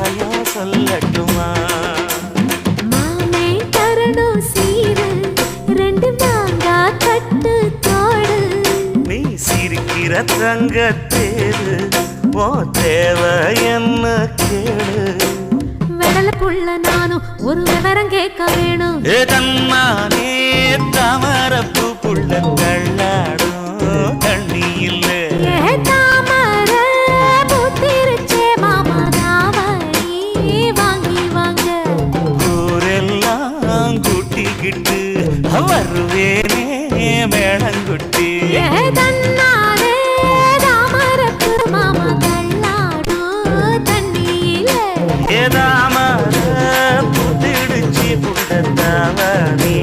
ரகசியம் சொல்லட்டுமா? மாமே தரணும் சீரு, ரெண்டு மாங்கா கட்டு தோடு. நீ சிரிக்கிற தங்கத்தேரு, ஓ தேவை என்ன கேளு. வெடல புள்ள நானும் ஒரு விவரம் கேட்க வேணும். தன்னானே தாமரப்பு புள்ள தள்ளாடும் தண்ணி இல்ல. தாமர பூத்திருச்சே மாமா தாவணி வாங்கி வாங்க. ஊரெல்லாம் கூட்டிக்கிட்டு வருவேனே மேளங்குட்டி. தன்னாலே தாமரப்பு மாமா தள்ளாடும் தண்ணியில. தாமர புத்திடுச்சி புள்ள தாவணி